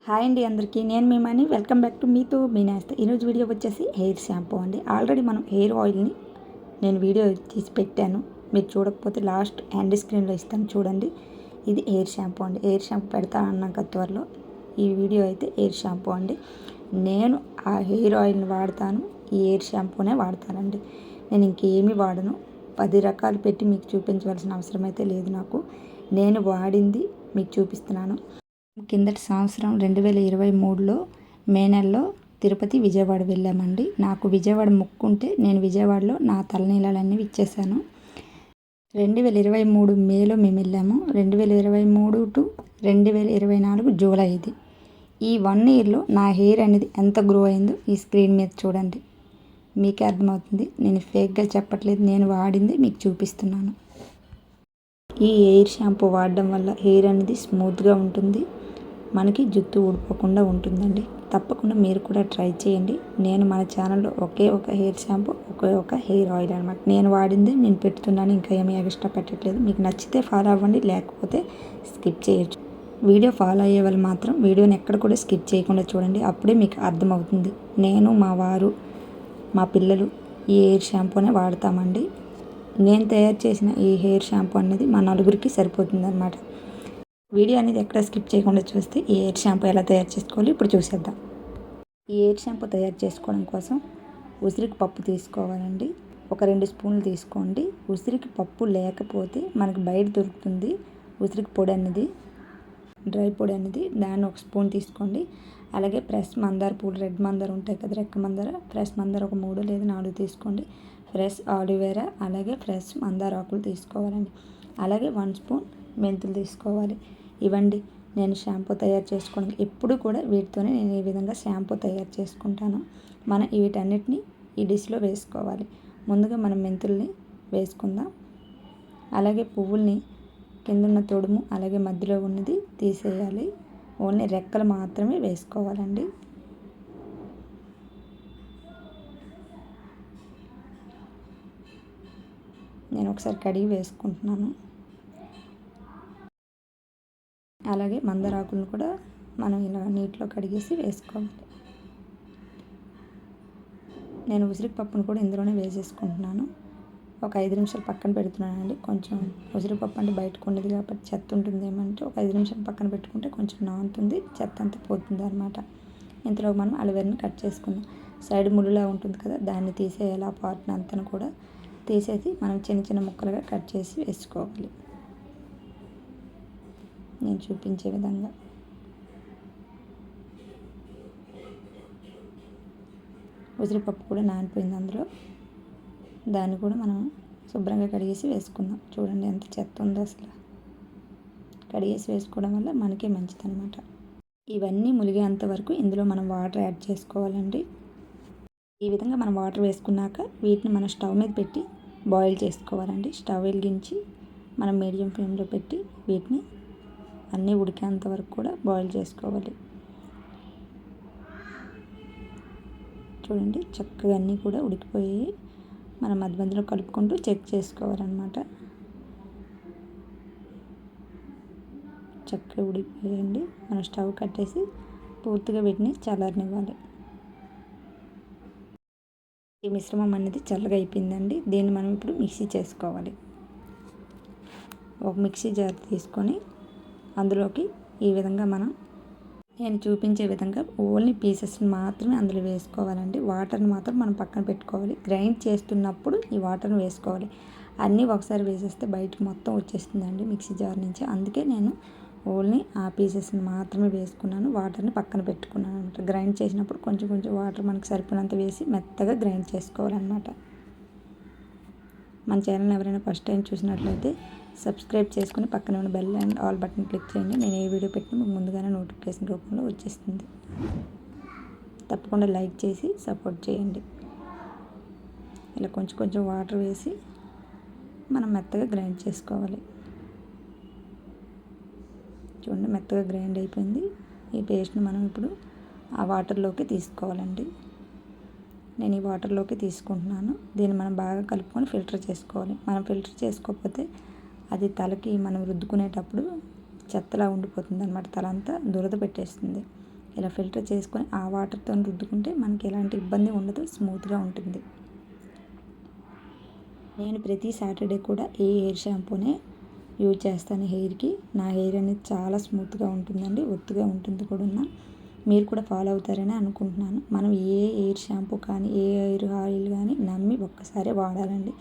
Hi అండి అందరికీ, నేను మీ మనీ. వెల్కమ్ బ్యాక్ టు మీతో మీ నేస్తా. ఈరోజు వీడియో వచ్చేసి హెయిర్ షాంపూ అండి. ఆల్రెడీ మనం హెయిర్ ఆయిల్ని నేను వీడియో తీసి పెట్టాను. మీరు చూడకపోతే లాస్ట్ ఎండ్ స్క్రీన్లో ఇస్తాను చూడండి. ఇది హెయిర్ షాంపూ అండి. హెయిర్ షాంపూ పెడతా అన్నాక త్వరలో. ఈ వీడియో అయితే హెయిర్ షాంపూ అండి. నేను ఆ హెయిర్ ఆయిల్ని వాడతాను, ఈ హెయిర్ షాంపూనే వాడతానండి. నేను ఇంకేమీ వాడను. 10 రకాలు పెట్టి మీకు చూపించవలసిన అవసరం అయితే లేదు నాకు. నేను వాడింది మీకు చూపిస్తున్నాను. కిందటి సంవత్సరం 2023లో మే నెలలో తిరుపతి విజయవాడ వెళ్ళామండి. నాకు విజయవాడ మొక్కుంటే నేను విజయవాడలో నా తలనీలాలన్నీ ఇచ్చేసాను. 2023 మేలో మేము వెళ్ళాము. 2023 టు 2024 జూలై ఇది. ఈ 1 ఇయర్లో నా హెయిర్ అనేది ఎంత గ్రో అయిందో ఈ స్క్రీన్ మీద చూడండి, మీకే అర్థమవుతుంది. నేను ఫేక్గా చెప్పట్లేదు, నేను వాడింది మీకు చూపిస్తున్నాను. ఈ హెయిర్ షాంపూ వాడడం వల్ల హెయిర్ అనేది స్మూత్గా ఉంటుంది, మనకి జుట్టు ఊడిపోకుండా ఉంటుందండి. తప్పకుండా మీరు కూడా ట్రై చేయండి. నేను మన ఛానల్లో ఒకే ఒక హెయిర్ షాంపూ, ఒకే ఒక హెయిర్ ఆయిల్ అనమాట. నేను వాడింది నేను పెడుతున్నాను, ఇంకా ఏమీ ఎక్స్ట్రా పెట్టట్లేదు. మీకు నచ్చితే ఫాలో అవ్వండి, లేకపోతే స్కిప్ చేయొచ్చు. వీడియో ఫాలో అయ్యే వాళ్ళు మాత్రం వీడియోని ఎక్కడ కూడా స్కిప్ చేయకుండా చూడండి, అప్పుడే మీకు అర్థమవుతుంది. నేను, మా వారు, మా పిల్లలు ఈ హెయిర్ షాంపూనే వాడతామండి. నేను తయారు చేసిన ఈ హెయిర్ షాంపూ అనేది మా నలుగురికి సరిపోతుంది అన్నమాట. వీడియో అనేది ఎక్కడ స్కిప్ చేయకుండా చూస్తే ఈ హెయిర్ షాంపూ ఎలా తయారు చేసుకోవాలి ఇప్పుడు చూసేద్దాం. ఈ హెయిర్ షాంపూ తయారు చేసుకోవడం కోసం ఉసిరికి పప్పు తీసుకోవాలండి. ఒక 2 స్పూన్లు తీసుకోండి. ఉసిరికి పప్పు లేకపోతే మనకు బయట దొరుకుతుంది ఉసిరికి పొడి అనేది, డ్రై పొడి అనేది, దాన్ని 1 స్పూన్ తీసుకోండి. అలాగే ఫ్రెష్ మందార పూలు, రెడ్ మందార ఉంటాయి కదా, రెక్క మందార, ఫ్రెష్ మందార ఒక 3 లేదా 4 తీసుకోండి. ఫ్రెష్ ఆలివేరా, అలాగే ఫ్రెష్ మందార ఆకులు తీసుకోవాలండి. అలాగే 1 స్పూన్ మెంతులు తీసుకోవాలి. ఇవ్వండి నేను షాంపూ తయారు చేసుకోవడం. ఎప్పుడు కూడా వీటితోనే నేను ఈ విధంగా షాంపూ తయారు చేసుకుంటాను. మనం వీటన్నిటిని ఈ డిష్లో వేసుకోవాలి. ముందుగా మనం మెంతుల్ని వేసుకుందాం. అలాగే పువ్వుల్ని కిందన్న తొడుము, అలాగే మధ్యలో ఉన్నది తీసేయాలి. ఓన్లీ రెక్కలు మాత్రమే వేసుకోవాలండి. నేను ఒకసారి కడిగి వేసుకుంటున్నాను. అలాగే మందారాకులను కూడా మనం ఇలా నీటిలో కడిగేసి వేసుకోవాలి. నేను ఉసిరిపప్పును కూడా ఇందులోనే వేసేసుకుంటున్నాను. ఒక 5 నిమిషాలు పక్కన పెడుతున్నానండి. కొంచెం ఉసిరిపప్పు అంటే బయటకు ఉండదు కాబట్టి చెత్త ఉంటుందేమంటే ఒక 5 నిమిషాలు పక్కన పెట్టుకుంటే కొంచెం నానుతుంది, చెత్త అంతా పోతుంది అనమాట. ఇంతలో మనం అలవేరాని కట్ చేసుకుందాం. సైడ్ ముళ్ళులా ఉంటుంది కదా, దాన్ని తీసేయాలి. ఆ పార్ట్ని అంతా కూడా తీసేసి మనం చిన్న చిన్న ముక్కలుగా కట్ చేసి వేసుకోవాలి, నేను చూపించే విధంగా. ఉసిరిపప్పు కూడా నానిపోయింది అందులో, దాన్ని కూడా మనం శుభ్రంగా కడిగేసి వేసుకుందాం. చూడండి ఎంత చెత్త ఉందో అసలు. కడిగేసి వేసుకోవడం వల్ల మనకే మంచిది అనమాట. ఇవన్నీ ములిగేంత వరకు ఇందులో మనం వాటర్ యాడ్ చేసుకోవాలండి. ఈ విధంగా మనం వాటర్ వేసుకున్నాక వీటిని మనం స్టవ్ మీద పెట్టి బాయిల్ చేసుకోవాలండి. స్టవ్ వెలిగించి మనం మీడియం ఫ్లేమ్లో పెట్టి వీటిని అన్నీ ఉడికేంత వరకు కూడా బాయిల్ చేసుకోవాలి. చూడండి చక్కగా అన్నీ కూడా ఉడికిపోయి మనం మధ్య మధ్యలో కలుపుకుంటూ చెక్ చేసుకోవాలన్నమాట. చక్కగా ఉడికిపోయండి. మనం స్టవ్ కట్టేసి పూర్తిగా వీటిని చల్లారనివ్వాలి. ఈ మిశ్రమం అనేది చల్లగా అయిపోయిందండి. దీన్ని మనం ఇప్పుడు మిక్సీ చేసుకోవాలి. ఒక మిక్సీ జార్ తీసుకొని అందులోకి ఈ విధంగా నేను చూపించే విధంగా ఓన్లీ పీసెస్ని మాత్రమే అందులో వేసుకోవాలండి. వాటర్ని మాత్రం మనం పక్కన పెట్టుకోవాలి. గ్రైండ్ చేస్తున్నప్పుడు ఈ వాటర్ని వేసుకోవాలి. అన్నీ ఒకసారి వేసేస్తే బయటకు మొత్తం వచ్చేస్తుందండి మిక్సీ జార్ నుంచి. అందుకే నేను ఓన్లీ ఆ పీసెస్ని మాత్రమే వేసుకున్నాను, వాటర్ని పక్కన పెట్టుకున్నాను అనమాట. గ్రైండ్ చేసినప్పుడు కొంచెం కొంచెం వాటర్ మనకు సరిపోయినంత వేసి మెత్తగా గ్రైండ్ చేసుకోవాలన్నమాట. మన ఛానల్ ఎవరైనా ఫస్ట్ టైం చూసినట్లయితే సబ్స్క్రైబ్ చేసుకుని పక్కన ఉన్న bell and all button click చేయండి. నేను ఏ వీడియో పెట్టినా మీకు ముందుగానే నోటిఫికేషన్ రూపంలో వచ్చేస్తుంది. తప్పకుండా లైక్ చేసి సపోర్ట్ చేయండి. ఇలా కొంచెం కొంచెం వాటర్ వేసి మనం మెత్తగా గ్రైండ్ చేసుకోవాలి. చూడండి మెత్తగా గ్రైండ్ అయిపోయింది. ఈ పేస్ట్ని మనం ఇప్పుడు ఆ వాటర్లోకి తీసుకోవాలండి. నేను ఈ వాటర్లోకి తీసుకుంటున్నాను. దీన్ని మనం బాగా కలుపుకొని ఫిల్టర్ చేసుకోవాలి. మనం ఫిల్టర్ చేసుకోకపోతే అది తలకి మనం రుద్దుకునేటప్పుడు చెత్తలా ఉండిపోతుంది అనమాట. తల అంతా దురద పెట్టేస్తుంది. ఇలా ఫిల్టర్ చేసుకొని ఆ వాటర్తో రుద్దుకుంటే మనకి ఎలాంటి ఇబ్బంది ఉండదు, స్మూత్గా ఉంటుంది. నేను ప్రతి సాటర్డే కూడా ఈ హెయిర్ షాంపూనే యూజ్ చేస్తాను హెయిర్కి. నా హెయిర్ అనేది చాలా స్మూత్గా ఉంటుందండి, ఒత్తుగా ఉంటుంది కూడా. మీరు కూడా ఫాలో అవుతారని అనుకుంటున్నాను. మనం ఏ హెయిర్ షాంపూ కానీ ఏ హెయిర్ ఆయిల్ కానీ నమ్మి ఒక్కసారి వాడాలండి.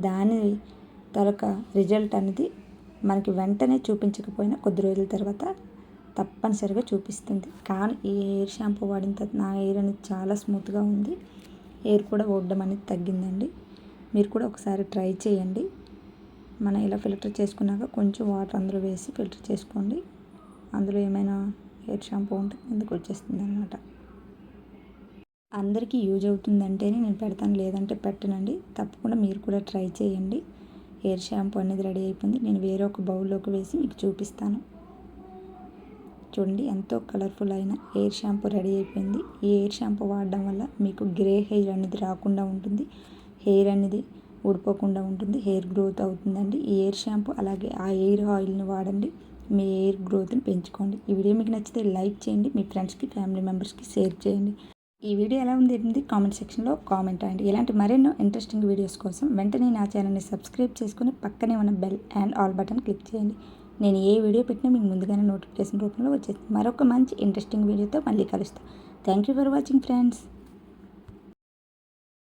దాని తరక రిజల్ట్ అనేది మనకి వెంటనే చూపించకపోయినా కొద్ది రోజుల తర్వాత తప్పనిసరిగా చూపిస్తుంది. కానీ ఈ హెయిర్ షాంపూ వాడిన తర్వాత నా హెయిర్ అనేది చాలా స్మూత్గా ఉంది, హెయిర్ కూడా ఊడడం అనేది తగ్గిందండి. మీరు కూడా ఒకసారి ట్రై చేయండి. మనం ఇలా ఫిల్టర్ చేసుకున్నాక కొంచెం వాటర్ అందులో వేసి ఫిల్టర్ చేసుకోండి. అందులో ఏమైనా హెయిర్ షాంపూ ఉంటే ఎందుకు వచ్చేస్తుంది అనమాట. అందరికీ యూజ్ అవుతుందంటేనే నేను పెడతాను, లేదంటే పెట్టనండి. తప్పకుండా మీరు కూడా ట్రై చేయండి. హెయిర్ షాంపూ అనేది రెడీ అయిపోయింది. నేను వేరే ఒక బౌల్లోకి వేసి మీకు చూపిస్తాను. చూడండి, ఎంతో కలర్ఫుల్ అయిన హెయిర్ షాంపూ రెడీ అయిపోయింది. ఈ హెయిర్ షాంపూ వాడడం వల్ల మీకు గ్రే హెయిర్ అనేది రాకుండా ఉంటుంది, హెయిర్ అనేది ఊడిపోకుండా ఉంటుంది, హెయిర్ గ్రోత్ అవుతుందండి. ఈ హెయిర్ షాంపూ అలాగే ఆ హెయిర్ ఆయిల్ని వాడండి, మీ హెయిర్ గ్రోత్ని పెంచుకోండి. ఈ వీడియో మీకు నచ్చితే లైక్ చేయండి, మీ ఫ్రెండ్స్కి ఫ్యామిలీ మెంబర్స్కి షేర్ చేయండి. ఈ వీడియో ఎలా ఉంది కామెంట్ సెక్షన్లో కామెంట్ అయ్యండి. ఇలాంటి మరెన్నో ఇంట్రెస్టింగ్ వీడియోస్ కోసం వెంటనే నా ఛానల్ని సబ్స్క్రైబ్ చేసుకుని పక్కనే ఉన్న bell and all button click చేయండి. నేను ఏ వీడియో పెట్టినా మీకు ముందుగానే నోటిఫికేషన్ రూపంలో వచ్చేస్తుంది. మరొక మంచి ఇంట్రెస్టింగ్ వీడియోతో మళ్ళీ కలుస్తాను. Thank you for watching friends.